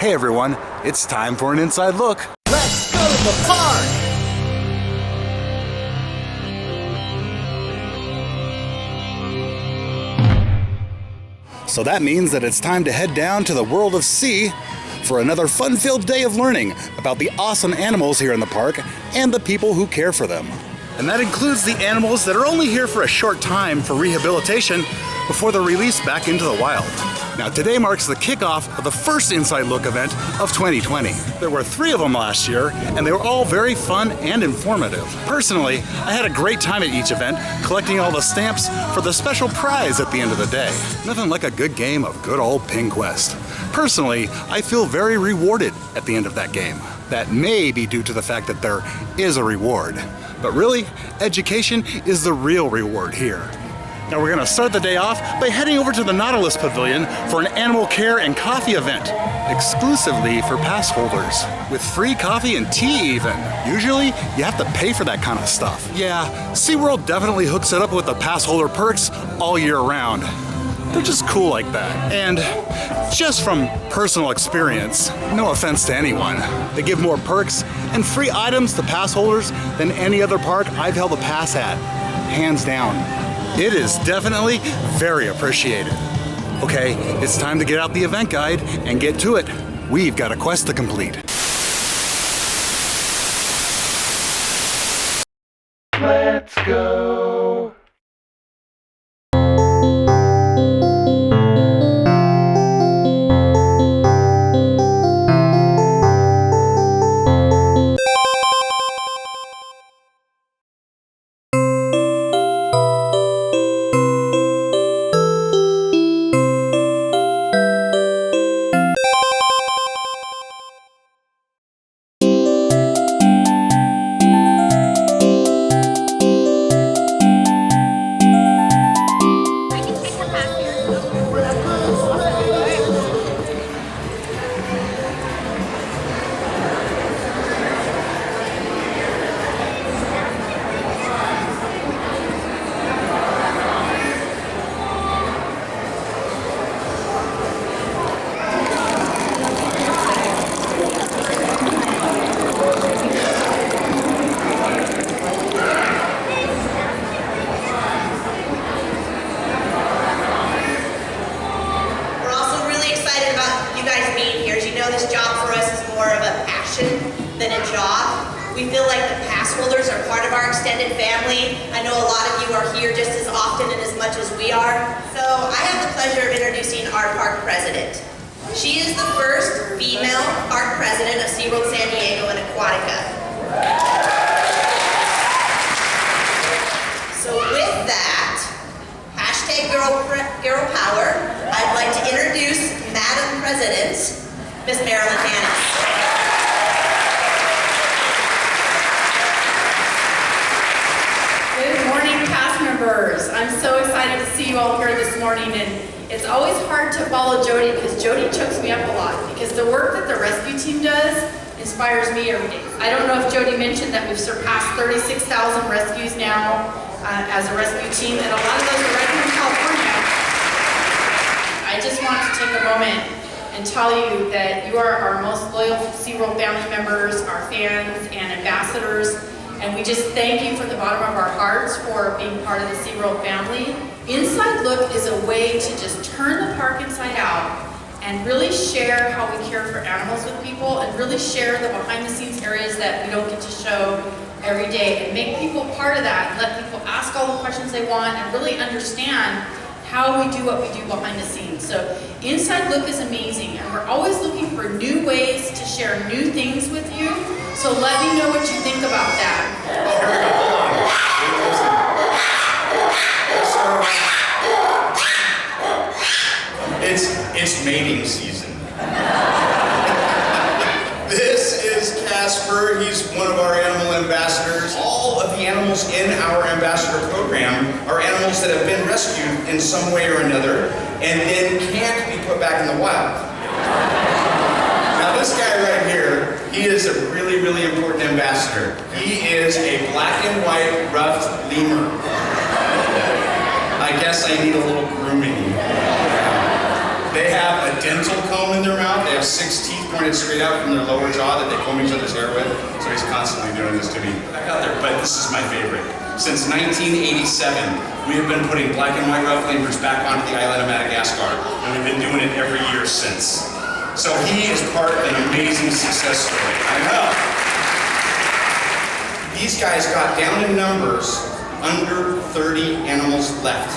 Hey everyone, it's time for an inside look. Let's go to the park! So that means that it's time to head down to the world of sea for another fun-filled day of learning about the awesome animals here in the park and the people who care for them. And that includes the animals that are only here for a short time for rehabilitation before they're released back into the wild. Now today marks the kickoff of the first Inside Look event of 2020. There were 3 of them last year, and they were all very fun and informative. Personally, I had a great time at each event, collecting all the stamps for the special prize at the end of the day. Nothing like a good game of good old Ping Quest. Personally, I feel very rewarded at the end of that game. That may be due to the fact that there is a reward. But really, education is the real reward here. Now we're gonna start the day off by heading over to the Nautilus Pavilion for an animal care and coffee event, exclusively for pass holders, with free coffee and tea even. Usually, you have to pay for that kind of stuff. Yeah, SeaWorld definitely hooks it up with the pass holder perks all year round. They're just cool like that. And just from personal experience, no offense to anyone, they give more perks and free items to pass holders than any other park I've held a pass at, hands down. It is definitely very appreciated. Okay, it's time to get out the event guide and get to it. We've got a quest to complete. Let's go. We feel like the pass holders are part of our extended family. I know a lot of you are here just as often and as much as we are. So I have the pleasure of introducing our park president. She is the first female park president of SeaWorld San Diego and Aquatica. So with that, hashtag Girl Power, I'd like to introduce Madam President, Miss Marilyn Hannis. I'm so excited to see you all here this morning, and it's always hard to follow Jody because Jody chokes me up a lot because the work that the rescue team does inspires me every day. I don't know if Jody mentioned that we've surpassed 36,000 rescues now as a rescue team, and a lot of those are right here in California. I just want to take a moment and tell you that you are our most loyal SeaWorld family members, our fans and ambassadors. And we just thank you from the bottom of our hearts for being part of the SeaWorld family. Inside Look is a way to just turn the park inside out and really share how we care for animals with people and really share the behind the scenes areas that we don't get to show every day and make people part of that and let people ask all the questions they want and really understand how we do what we do behind the scenes. So Inside Look is amazing, and we're always looking for new ways to share new things with you. So let me know what you think about that. Oh, here we go, hold on. It's mating season. This is Casper. He's one of our animal ambassadors. All of the animals in our ambassador program are animals that have been rescued in some way or another and then can't be put back in the wild. Now this guy right here, he is a really, really important ambassador. He is a black and white ruffed lemur. I guess I need a little grooming. They have a dental comb in their mouth. They have 6 teeth pointed straight out from their lower jaw that they comb each other's hair with. So he's constantly doing this to me. Back out there, but this is my favorite. Since 1987, we have been putting black and white ruffed lemurs back onto the island of Madagascar, and we've been doing it every year since. So he is part of an amazing success story. I know. These guys got down in numbers, under 30 animals left,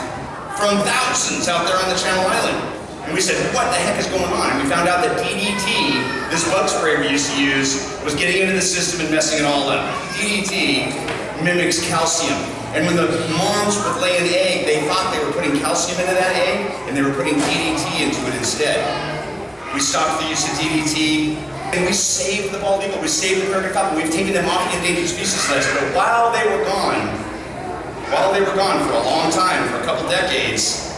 from thousands out there on the Channel Island. And we said, what the heck is going on? And we found out that DDT, this bug spray we used to use, was getting into the system and messing it all up. DDT mimics calcium. And when the moms would lay an egg, they thought they were putting calcium into that egg, and they were putting DDT into it instead. We stopped the use of DDT, and we saved the bald eagle, we saved the peregrine falcon. We've taken them off the endangered species list, but while they were gone for a long time, for a couple decades,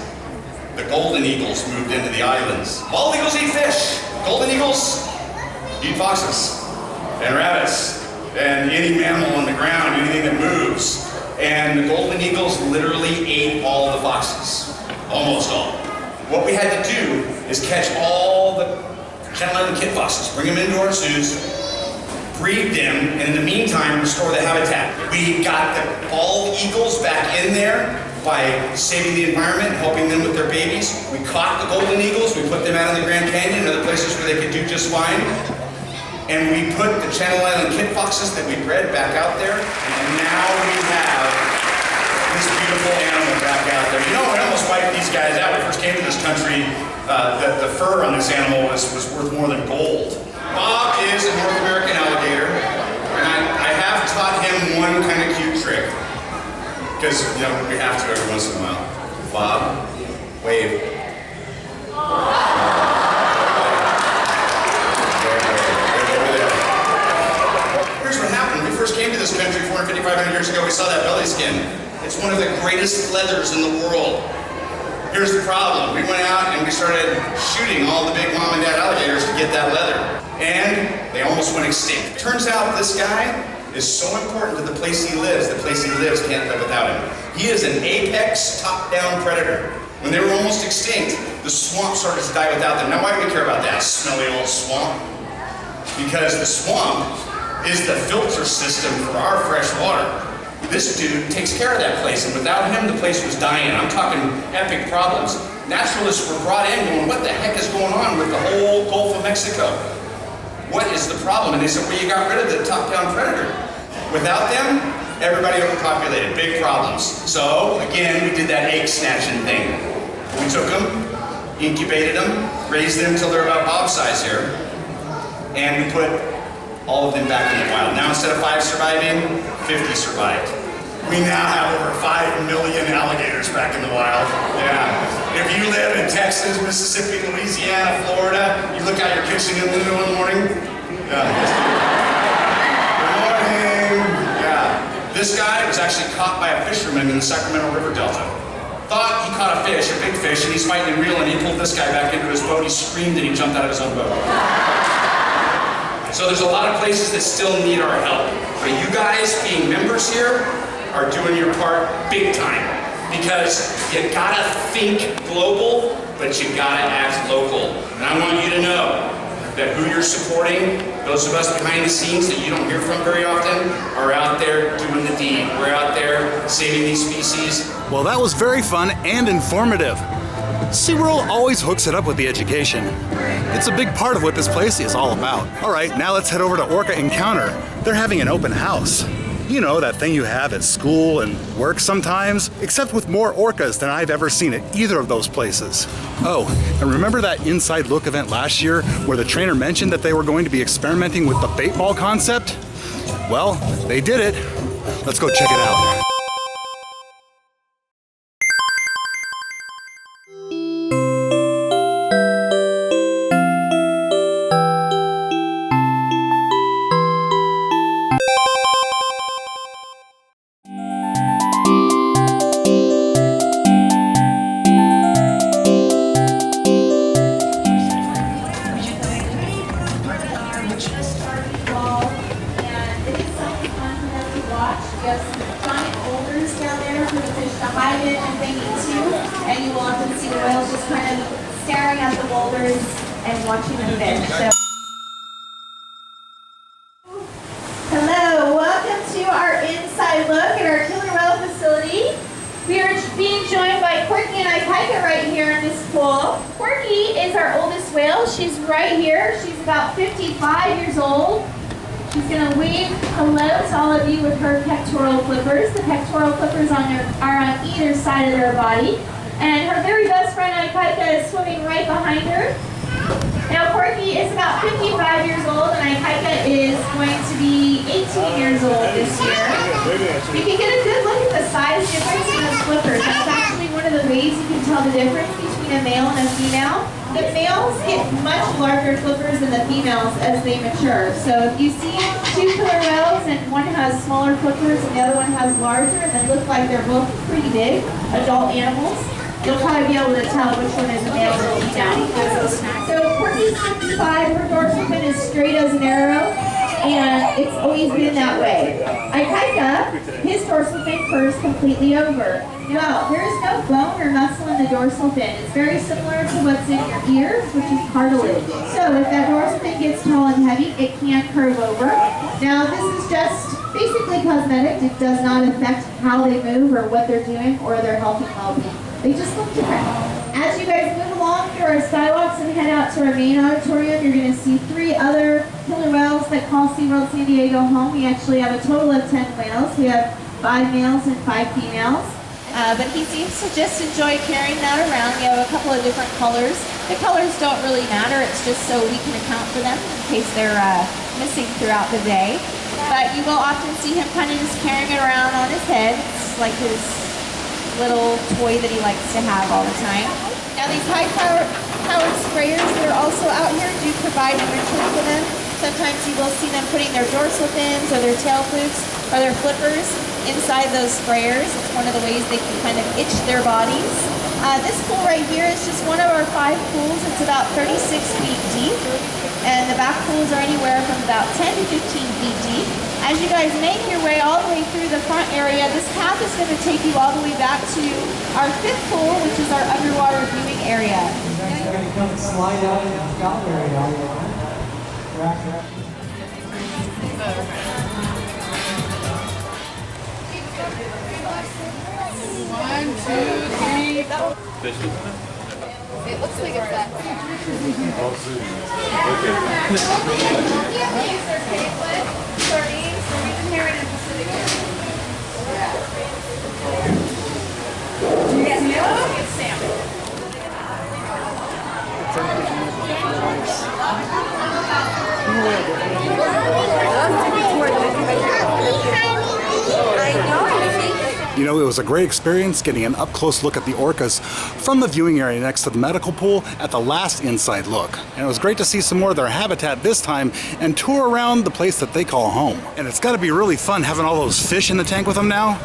the golden eagles moved into the islands. Bald eagles eat fish. Golden eagles eat foxes and rabbits and any mammal on the ground, anything that moves. And the golden eagles literally ate all the foxes, almost all. What we had to do is catch all the Channel Island kit foxes, bring them into our zoos, breed them, and in the meantime, restore the habitat. We got the bald eagles back in there by saving the environment, helping them with their babies. We caught the golden eagles, we put them out in the Grand Canyon and other places where they could do just fine. And we put the Channel Island kit foxes that we bred back out there, and now we have this beautiful animal back out there. You know, we almost wiped these guys out. When we first came to this country, the fur on this animal was worth more than gold. Bob is a North American alligator, and I have taught him one kind of cute trick. Because, you know, we have to every once in a while. Bob, wave. Here's what happened. When we first came to this country 450, 500 years ago, we saw that belly skin. It's one of the greatest leathers in the world. Here's the problem. We went out and we started shooting all the big mom and dad alligators to get that leather. And they almost went extinct. Turns out this guy is so important to the place he lives. The place he lives can't live without him. He is an apex top-down predator. When they were almost extinct, the swamp started to die without them. Now why do we care about that smelly old swamp? Because the swamp is the filter system for our fresh water. This dude takes care of that place, and without him, the place was dying. I'm talking epic problems. Naturalists were brought in going, what the heck is going on with the whole Gulf of Mexico? What is the problem? And they said, well, you got rid of the top-down predator. Without them, everybody overpopulated, big problems. So, again, we did that egg snatching thing. We took them, incubated them, raised them until they're about Bob's size here, and we put all of them back in the wild. Now, instead of 5 surviving, 50 survived. We now have over 5 million alligators back in the wild. Yeah. If you live in Texas, Mississippi, Louisiana, Florida, you look out your kitchen window in the morning. Yeah. Good morning. Yeah. This guy was actually caught by a fisherman in the Sacramento River Delta. Thought he caught a fish, a big fish, and he's fighting and reeling. He pulled this guy back into his boat. He screamed and he jumped out of his own boat. So there's a lot of places that still need our help. But you guys being members here are doing your part big time. Because you gotta think global, but you gotta act local. And I want you to know that who you're supporting, those of us behind the scenes that you don't hear from very often, are out there doing the deed. We're out there saving these species. Well, that was very fun and informative. SeaWorld always hooks it up with the education. It's a big part of what this place is all about. All right, now let's head over to Orca Encounter. They're having an open house. You know, that thing you have at school and work sometimes, except with more orcas than I've ever seen at either of those places. Oh, and remember that Inside Look event last year where the trainer mentioned that they were going to be experimenting with the bait ball concept? Well, they did it. Let's go check it out. Giant boulders down there for the fish to hide in and they eat too. And you will often see the whales just kind of staring at the boulders and watching them fish. So. Hello, welcome to our inside look at our killer whale facility. We are being joined by Quirky and Ikaika right here in this pool. Quirky is our oldest whale. She's right here. She's about 55 years old. She's going to wave hello to all of you with her pectoral flippers. The pectoral flippers are on either side of their body. And her very best friend Ikaika is swimming right behind her. Now Quirky is about 55 years old and Ikaika is going to be 18 years old this year. You can get a good look at the size difference in those flippers. That's actually one of the ways you can tell the difference between a male and a female. The males get much larger flippers than the females as they mature. So if you see two killer whales and one has smaller flippers and the other one has larger and they look like they're both pretty big adult animals, you'll probably be able to tell which one is a male or a female. So Quirky's 55, her dorsal fin is straight as an arrow, and it's always been that way. Ikaika, his dorsal fin curves completely over. Now, there is no bone or muscle in the dorsal fin. It's very similar to what's in your ears, which is cartilage. So if that dorsal fin gets tall and heavy, it can curve over. Now, this is just basically cosmetic. It does not affect how they move or what they're doing or their health and well-being. They just look different. As you guys move along through our skywalks and head out to our main auditorium, you're going to see 3 other killer whales that call SeaWorld San Diego home. We actually have a total of 10 whales. We have 5 males and 5 females. But he seems to just enjoy carrying that around. We have a couple of different colors. The colors don't really matter. It's just so we can account for them in case they're missing throughout the day. But you will often see him kind of just carrying it around on his head. It's like his little toy that he likes to have all the time. Now these high-powered sprayers that are also out here do provide enrichment for them. Sometimes you will see them putting their dorsal fins or their tail flukes or their flippers inside those sprayers. It's one of the ways they can kind of itch their bodies. This pool right here is just one of our 5 pools. It's about 36 feet deep, and the back pools are anywhere from about 10 to 15 feet deep. As you guys make your way all the way through the front area, this path is going to take you all the way back to our 5th pool, which is our underwater viewing area. You're going to come and slide out in the scout area all the way. One, two, three. It looks like it's that. It's salmon. You know, it was a great experience getting an up-close look at the orcas from the viewing area next to the medical pool at the last inside look. And it was great to see some more of their habitat this time and tour around the place that they call home. And it's got to be really fun having all those fish in the tank with them now.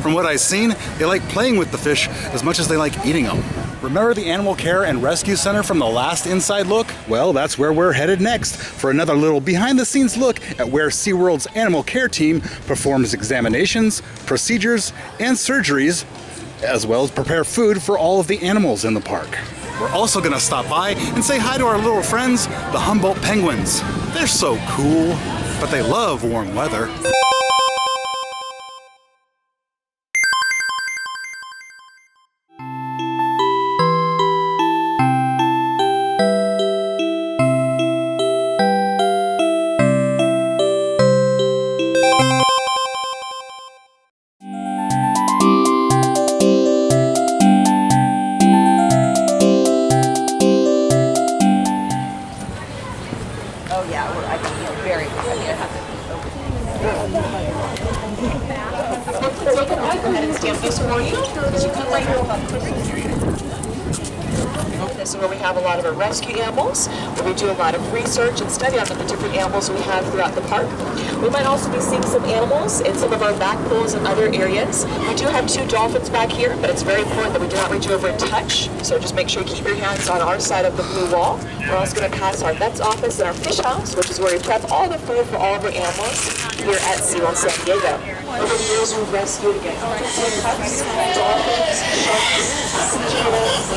From what I've seen, they like playing with the fish as much as they like eating them. Remember the Animal Care and Rescue Center from the last inside look? Well, that's where we're headed next for another little behind-the-scenes look at where SeaWorld's Animal Care team performs examinations, procedures, and surgeries, as well as prepare food for all of the animals in the park. We're also gonna stop by and say hi to our little friends, the Humboldt penguins. They're so cool, but they love warm weather. This is where we have a lot of our rescue animals, where we do a lot of research and study on the different animals we have throughout the park. We might also be seeing some animals in some of our back pools and other areas. We do have 2 dolphins back here, but it's very important that we do not reach over and touch. So just make sure you keep your hands on our side of the blue wall. We're also going to pass our vet's office and our fish house, which is where we prep all the food for all of our animals. here at SeaWorld San Diego. Over the years, we've rescued again dolphins, sharks, sea turtles,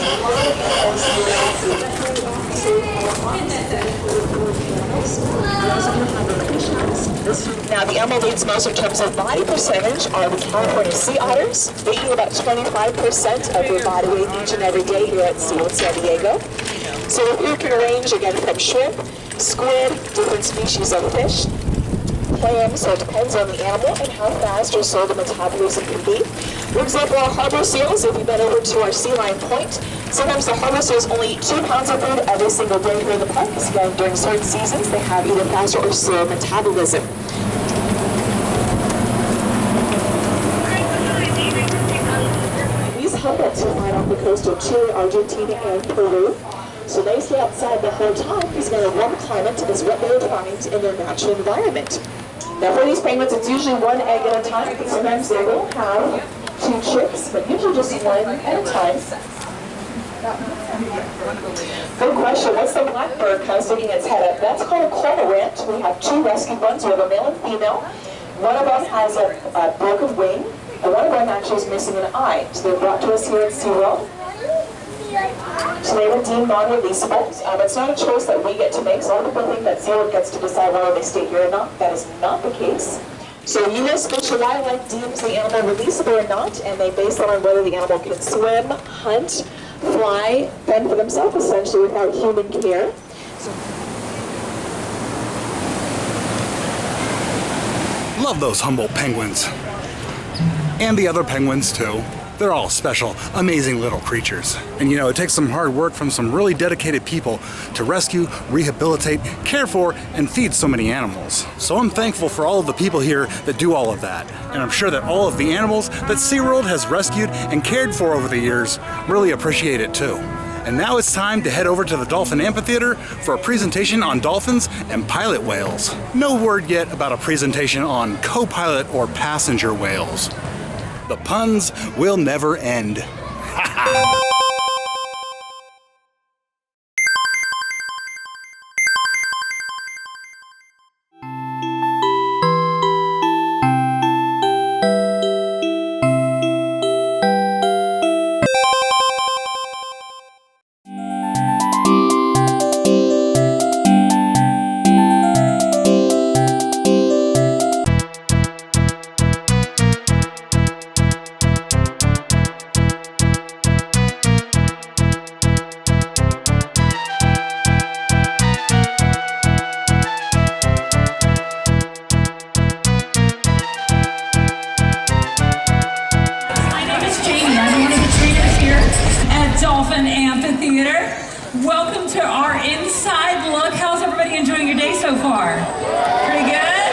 Now, the animal that eats most in terms of body percentage are the California sea otters. They eat about 25% of their body weight each and every day here at SeaWorld San Diego. So the food can range again from shrimp, squid, different species of fish, clams, so it depends on the animal and how fast or slow the metabolism can be. For example, our harbor seals, if you've been over to our sea lion point, sometimes the harbor seals only eat 2 pounds of food every single day here in the park, because again, during certain seasons, they have either faster or slower metabolism. These humpbacks are found off the coast of Chile, Argentina, and Peru. So they stay outside the whole time because their warm climate is what they would find in their natural environment. Now for these penguins, it's usually 1 egg at a time, but sometimes they will have 2 chicks, but usually just 1 at a time. Good question. What's the blackbird kind of sticking its head up? That's called a cormorant. We have 2 rescued ones. We have a male and female. One of them has a broken wing, and one of them actually is missing an eye. So they're brought to us here at SeaWorld. So they were deemed non-releasable. It's not a choice that we get to make. So a lot of people think that SeaWorld gets to decide whether they stay here or not. That is not the case. So U.S. Fish and Wildlife deems the animal releasable or not, and they base it on whether the animal can swim, hunt, fly, fend for themselves, essentially without human care. Love those Humboldt penguins. And the other penguins too. They're all special, amazing little creatures. And you know, it takes some hard work from some really dedicated people to rescue, rehabilitate, care for, and feed so many animals. So I'm thankful for all of the people here that do all of that. And I'm sure that all of the animals that SeaWorld has rescued and cared for over the years really appreciate it too. And now it's time to head over to the Dolphin Amphitheater for a presentation on dolphins and pilot whales. No word yet about a presentation on co-pilot or passenger whales. The puns will never end. Dolphin Amphitheater. Welcome to our inside look. How's everybody enjoying your day so far? Pretty good?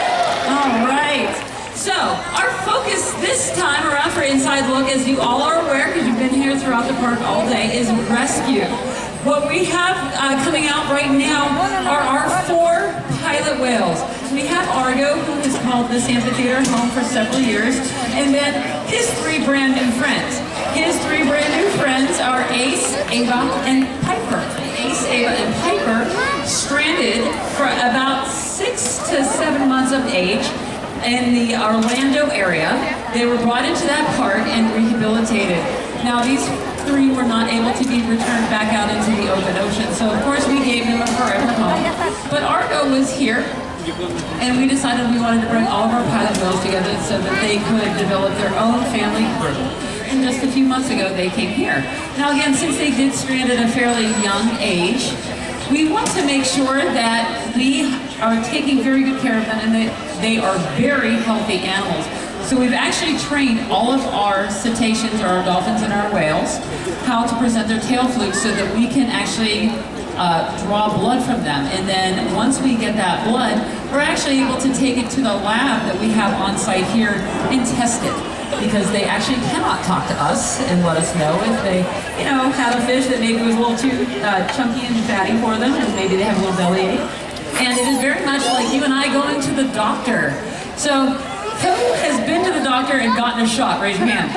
All right. So our focus this time around for inside look, as you all are aware, because you've been here throughout the park all day, is rescue. What we have coming out right now are our 4 pilot whales. We have Argo, who has called this amphitheater home for several years, and then his 3 brand new friends. His 3 brand new friends are Ace, Ava, and Piper. Ace, Ava, and Piper stranded for about 6 to 7 months of age in the Orlando area. They were brought into that park and rehabilitated. Now these 3 were not able to be returned back out into the open ocean, so of course we gave them a forever home. But Argo was here, and we decided we wanted to bring all of our pilot whales together so that they could develop their own family group. And just a few months ago, they came here. Now again, since they did strand at a fairly young age, we want to make sure that we are taking very good care of them and that they are very healthy animals. So we've actually trained all of our cetaceans, or our dolphins and our whales, how to present their tail flukes so that we can actually draw blood from them. And then once we get that blood, we're actually able to take it to the lab that we have on site here and test it. Because they actually cannot talk to us and let us know if they, you know, had a fish that maybe was a little too chunky and fatty for them, and maybe they have a little bellyache. And it is very much like you and I going to the doctor. So who has been to the doctor and gotten a shot? Raise your hand.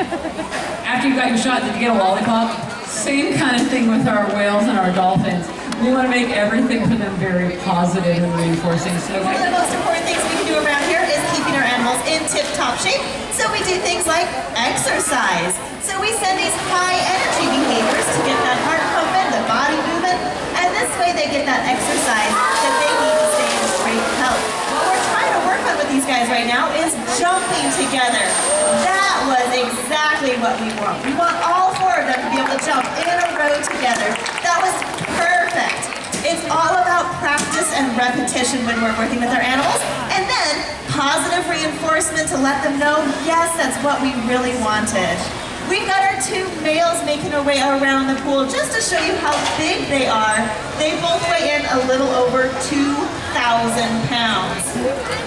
After you got your shot, did you get a lollipop? Same kind of thing with our whales and our dolphins. We want to make everything for them very positive and reinforcing. So one of the most important things we can do around here is keep animals in tip-top shape. So we do things like exercise. So we send these high energy behaviors to get that heart pumping, the body moving, and this way they get that exercise that they need to stay in great health. What we're trying to work on with these guys right now is jumping together. That was exactly what we want. We want all four of them to be able to jump in a row together. That was perfect. It's all about practice and repetition when we're working with our animals, and then positive reinforcement to let them know, yes, that's what we really wanted. We've got our two males making their way around the pool just to show you how big they are. They both weigh in a little over 2,000 pounds.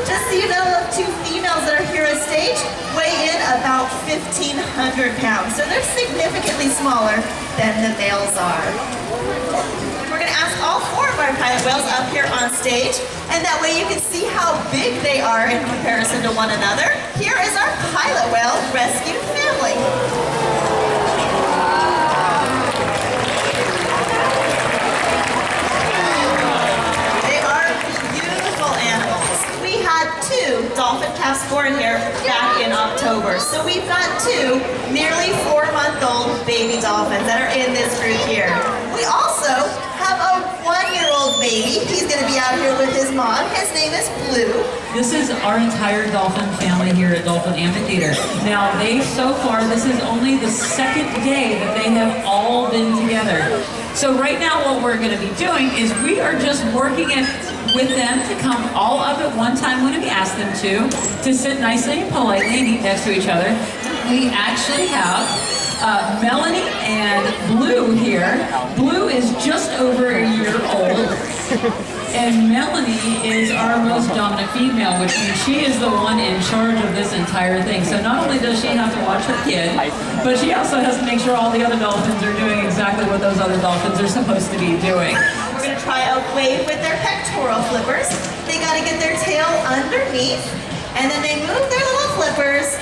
Just so you know, the two females that are here on stage weigh in about 1,500 pounds. So they're significantly smaller than the males are. We're going to ask all four of our pilot whales up here on stage, and that way you can see how big they are in comparison to one another. Here is our pilot whale rescue family. They are beautiful animals. We had two dolphin calves born here back in October. So we've got two nearly 4-month-old baby dolphins that are in this group here. We also have a 1-year-old baby. He's going to be out here with his mom. His name is Blue. This is our entire dolphin family here at Dolphin Amphitheater. Now, so far, this is only the second day that they have all been together. So right now, what we're going to be doing is we are just working with them to come all up at one time when we ask them to sit nicely and politely and eat next to each other. We actually have Melanie and Blue here. Blue is just over a year old, and Melanie is our most dominant female, which means she is the one in charge of this entire thing. So not only does she have to watch her kid, but she also has to make sure all the other dolphins are doing exactly what those other dolphins are supposed to be doing. We're going to try a wave with their pectoral flippers. They got to get their tail underneath, and then they move their little flippers.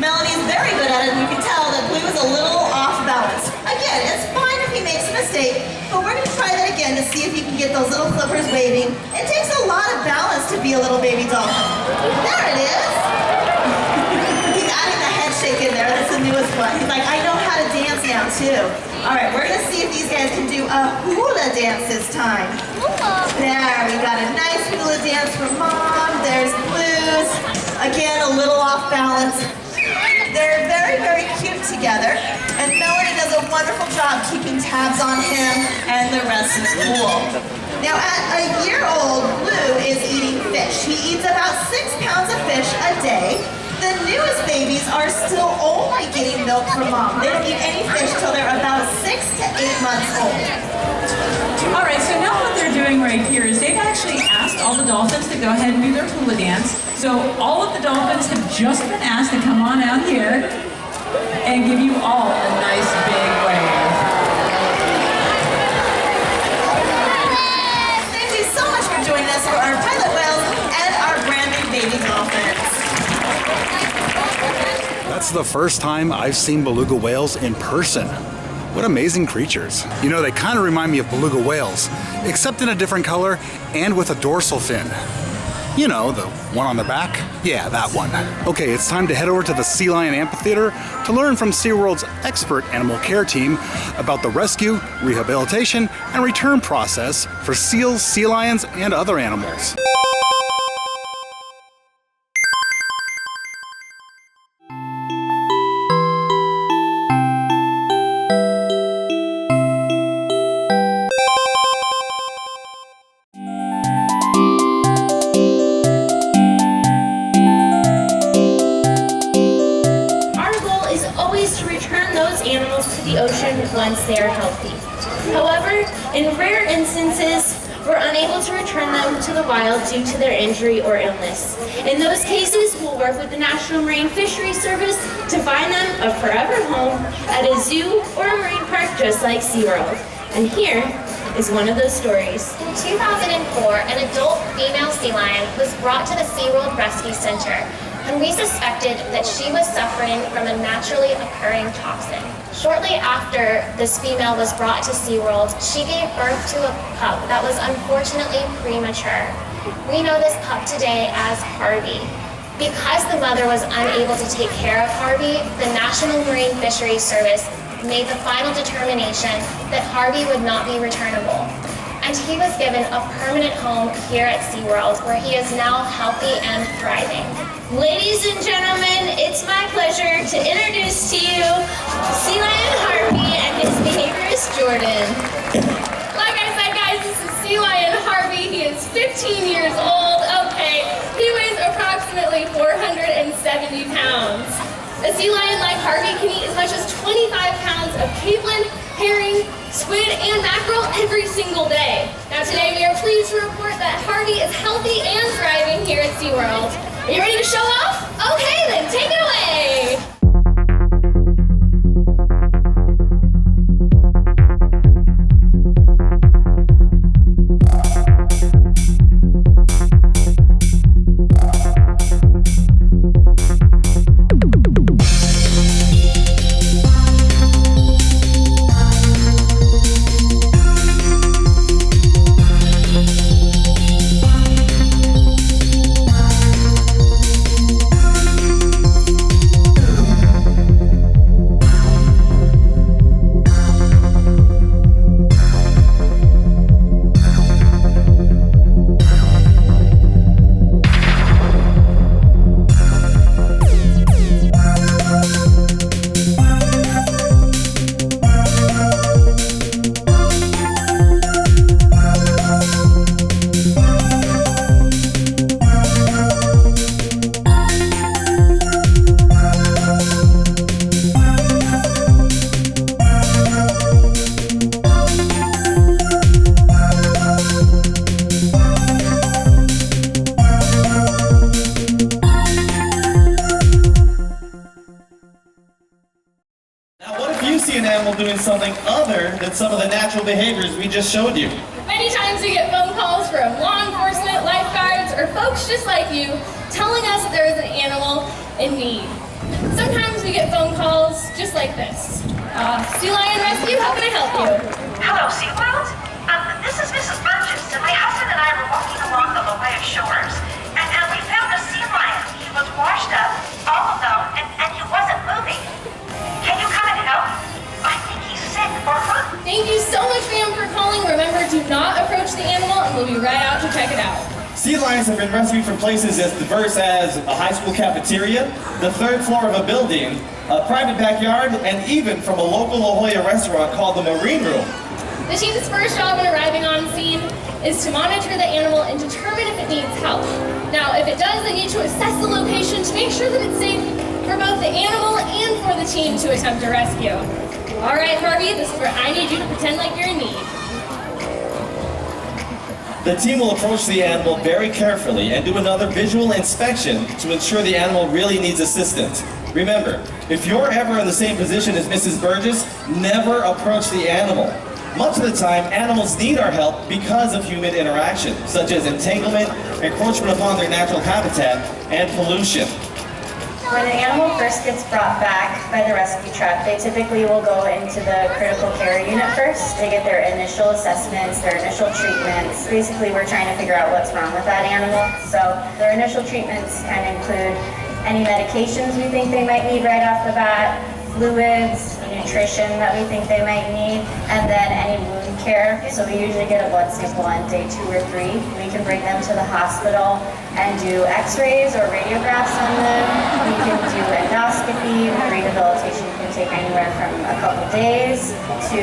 Melanie's very good at it, and you can tell that Blue is a little off balance. Again, it's fine if he makes a mistake, but we're going to try that again to see if you can get those little flippers waving. It takes a lot of balance to be a little baby dolphin. There it is. He's adding the head shake in there. That's the newest one. He's like, I know how to dance now, too. All right, we're going to see if these guys can do a hula dance this time. There, we got a nice hula dance for Mom. There's Blue's. Again, a little off balance. They're very, very cute together, and Melanie does a wonderful job keeping tabs on him and the rest of the pool. Now, at a year old, Blue is eating fish. He eats about 6 pounds of fish a day. The newest babies are still only getting milk from Mom. They don't eat any fish till they're about 6 to 8 months old. All right, so now what they're doing right here is they've actually asked all the dolphins to go ahead and do their hula dance. So all of the dolphins have just been asked to come on out here and give you all a nice big wave. Thank you so much for joining us for our pilot whales and our brand new baby dolphins. That's the first time I've seen beluga whales in person. What amazing creatures. You know, they kind of remind me of beluga whales, except in a different color and with a dorsal fin. You know, the one on the back? Yeah, that one. Okay, it's time to head over to the Sea Lion Amphitheater to learn from SeaWorld's expert animal care team about the rescue, rehabilitation, and return process for seals, sea lions, and other animals. Once they are healthy. However, in rare instances, we're unable to return them to the wild due to their injury or illness. In those cases, we'll work with the National Marine Fisheries Service to find them a forever home at a zoo or a marine park just like SeaWorld. And here is one of those stories. In 2004, an adult female sea lion was brought to the SeaWorld Rescue Center, and we suspected that she was suffering from a naturally occurring toxin. Shortly after this female was brought to SeaWorld, she gave birth to a pup that was unfortunately premature. We know this pup today as Harvey. Because the mother was unable to take care of Harvey, the National Marine Fisheries Service made the final determination that Harvey would not be returnable. And he was given a permanent home here at SeaWorld, where he is now healthy and thriving. Ladies and gentlemen, it's my pleasure to introduce to you Sea Lion Harvey and his behaviorist Jordan. Like I said, guys, this is Sea Lion Harvey. He is 15 years old. Okay, he weighs approximately 470 pounds. A sea lion like Harvey can eat as much as 25 pounds of capelin, herring, squid, and mackerel every single day. Now today we are pleased to report that Harvey is healthy and thriving here at SeaWorld. Are you ready to show off? Okay, then take it away! Doing something other than some of the natural behaviors we just showed you. Many times we get phone calls from law enforcement, lifeguards, or folks just like you telling us that there is an animal in need. Sometimes we get phone calls just like this. Sea Lion Rescue, how can I help you? Hello, SeaWorld. This is Mrs. Burgess, and my husband and I were walking along the La Jolla shores, and we found a sea lion. He was washed up, all alone, and he wasn't moving. Can you come and help? I think he's sick or hurt. Thank you so much, ma'am, for calling. Remember, do not approach the animal, and we'll be right out to check it out. Sea lions have been rescued from places as diverse as a high school cafeteria, the third floor of a building, a private backyard, and even from a local La Jolla restaurant called the Marine Room. The team's first job when arriving on scene is to monitor the animal and determine if it needs help. Now, if it does, they need to assess the location to make sure that it's safe for both the animal and for the team to attempt a rescue. All right, Harvey, this is where I need you to pretend like you're in need. The team will approach the animal very carefully and do another visual inspection to ensure the animal really needs assistance. Remember, if you're ever in the same position as Mrs. Burgess, never approach the animal. Much of the time, animals need our help because of human interaction, such as entanglement, encroachment upon their natural habitat, and pollution. When an animal first gets brought back by the rescue truck, they typically will go into the critical care unit first. They get their initial assessments, their initial treatments. Basically, we're trying to figure out what's wrong with that animal. So their initial treatments can include any medications we think they might need right off the bat, fluids, nutrition that we think they might need, and then any wound care. So we usually get a blood sample on day 2 or 3. We can bring them to the hospital and do x-rays or radiographs on them. We can do endoscopy. Rehabilitation can take anywhere from a couple days to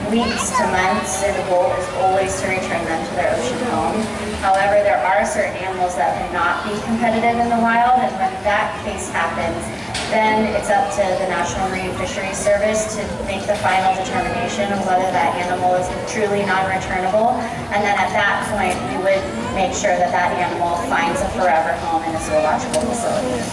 weeks to months, and the goal is always to return them to their ocean home. However, there are certain animals that cannot be competitive in the wild, and when that case happens, then it's up to the National Marine Fisheries Service to make the final determination of whether that animal is truly non-returnable, and then at that point we would make sure that that animal finds a forever home in a zoological facility.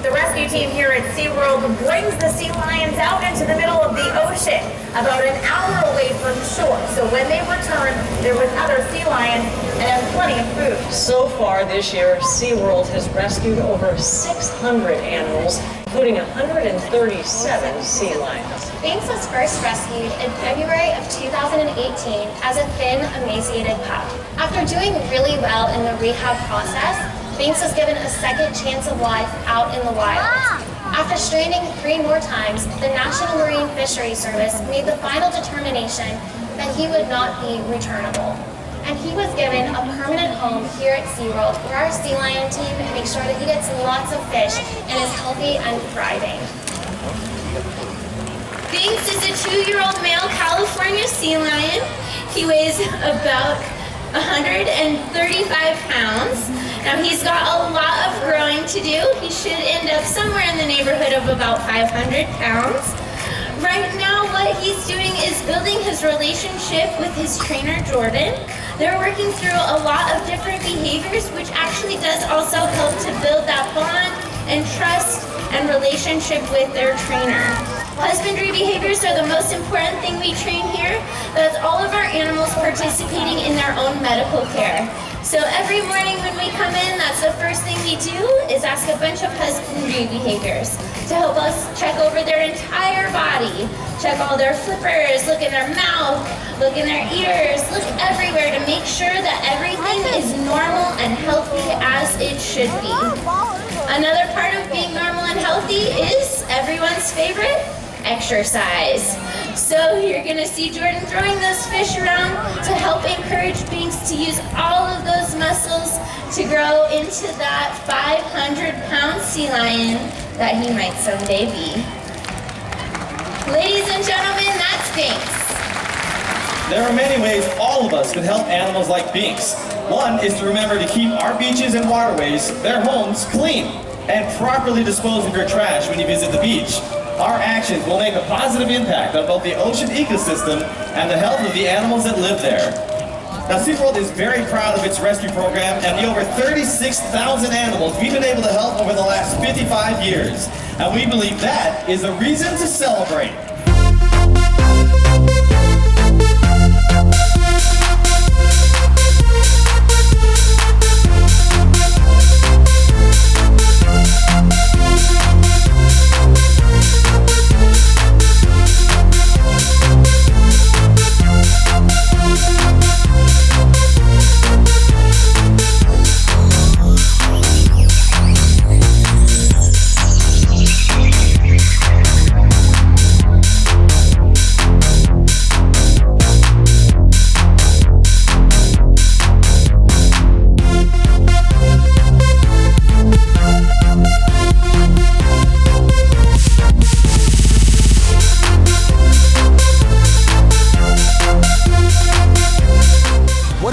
The rescue team here at SeaWorld brings the sea lions out into the middle of the ocean, about an hour away from shore. So when they return, they're with other sea lions and have plenty of food. So far this year, SeaWorld has rescued over 600 animals, including 137 sea lions. Banks was first rescued in February of 2018 as a thin, emaciated pup. After doing really well in the rehab process, Binks was given a second chance of life out in the wild. After straining 3 more times, the National Marine Fisheries Service made the final determination that he would not be returnable. And he was given a permanent home here at SeaWorld, where our sea lion team makes sure that he gets lots of fish and is healthy and thriving. Binks is a 2-year-old male California sea lion. He weighs about 135 pounds. Now he's got a lot of growing to do. He should end up somewhere in the neighborhood of about 500 pounds. Right now what he's doing is building his relationship with his trainer Jordan. They're working through a lot of different behaviors, which actually does also help to build that bond and trust and relationship with their trainer. Husbandry behaviors are the most important thing we train here. That's all of our animals participating in their own medical care. So every morning when we come in, that's the first thing we do is ask a bunch of husbandry behaviors to help us check over their entire body, check all their flippers, look in their mouth, look in their ears, look everywhere to make sure that everything is normal and healthy as it should be. Another part of being normal and healthy is everyone's favorite, exercise. So you're gonna see Jordan throwing those fish around to help encourage Binks to use all of those muscles to grow into that 500-pound sea lion that he might someday be. Ladies and gentlemen, that's Binks. There are many ways all of us can help animals like Binks. One is to remember to keep our beaches and waterways, their homes, clean, and properly dispose of your trash when you visit the beach. Our actions will make a positive impact on both the ocean ecosystem and the health of the animals that live there. Now, SeaWorld is very proud of its rescue program and the over 36,000 animals we've been able to help over the last 55 years. And we believe that is a reason to celebrate.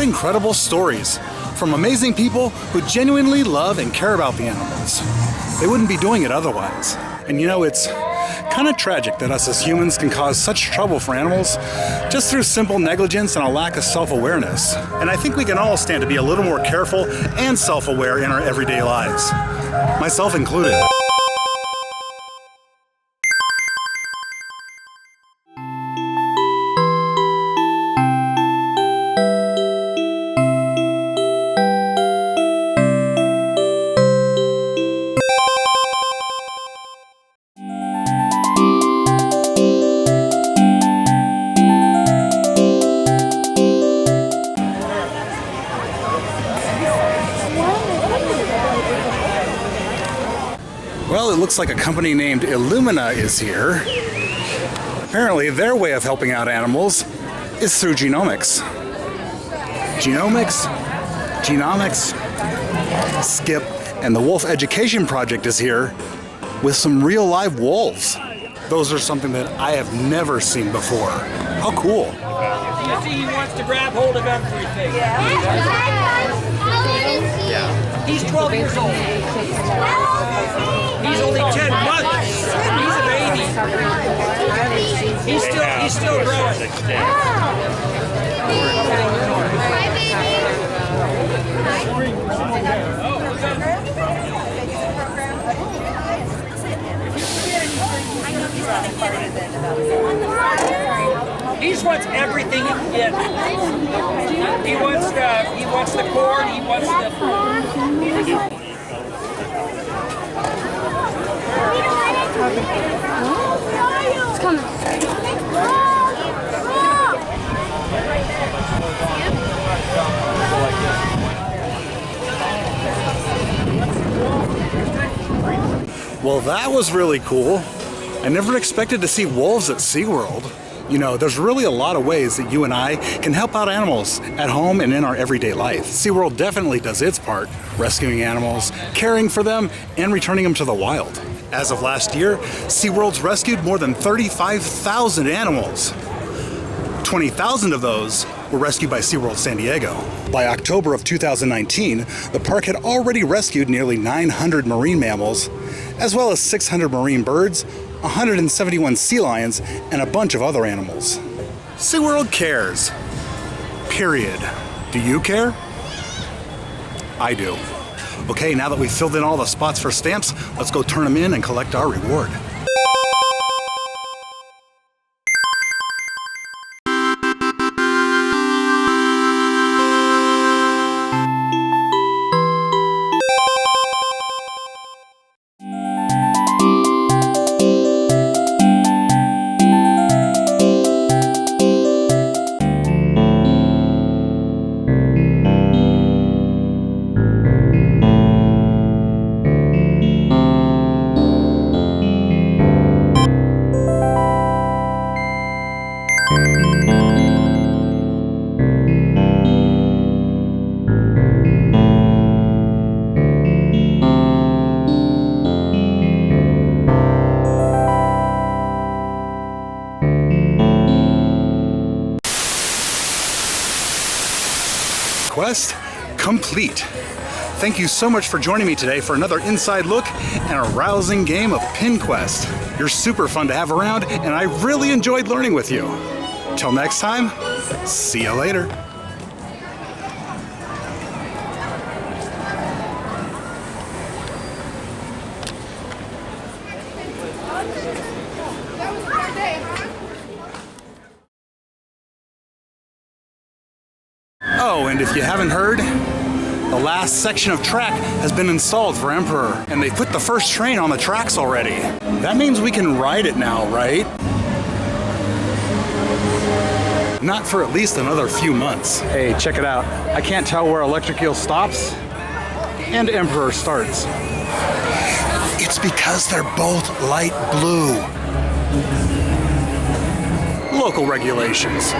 Incredible stories from amazing people who genuinely love and care about the animals. They wouldn't be doing it otherwise. And you know, it's kind of tragic that us as humans can cause such trouble for animals just through simple negligence and a lack of self-awareness. And I think we can all stand to be a little more careful and self-aware in our everyday lives, myself included. Well, it looks like a company named Illumina is here. Apparently, their way of helping out animals is through genomics. Genomics? Skip and the Wolf Education Project is here with some real live wolves. Those are something that I have never seen before. How cool. You see, he wants to grab hold of everything. Yeah. He's 12 years old. He's only 10 months. He's a baby. He's still growing. He just wants everything he can get. He wants the corn, he wants the It's coming. Well, that was really cool. I never expected to see wolves at SeaWorld. You know, there's really a lot of ways that you and I can help out animals at home and in our everyday life. SeaWorld definitely does its part, rescuing animals, caring for them, and returning them to the wild. As of last year, SeaWorld's rescued more than 35,000 animals. 20,000 of those were rescued by SeaWorld San Diego. By October of 2019, the park had already rescued nearly 900 marine mammals, as well as 600 marine birds, 171 sea lions, and a bunch of other animals. SeaWorld cares. Period. Do you care? I do. Okay, now that we've filled in all the spots for stamps, let's go turn them in and collect our reward. Quest complete. Thank you so much for joining me today for another inside look and a rousing game of Pin Quest. You're super fun to have around, and I really enjoyed learning with you. Till next time, see you later. Oh, and if you haven't heard, the last section of track has been installed for Emperor, and they put the first train on the tracks already. That means we can ride it now, right? Not for at least another few months. Hey, check it out. I can't tell where Electric Eel stops and Emperor starts. It's because they're both light blue. Local regulations.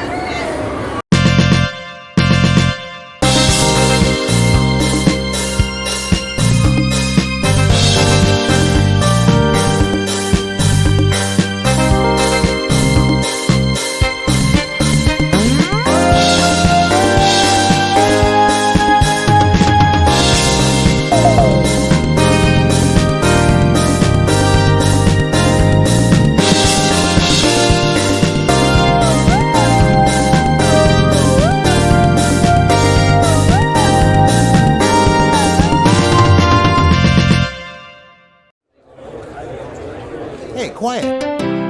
Hey, quiet.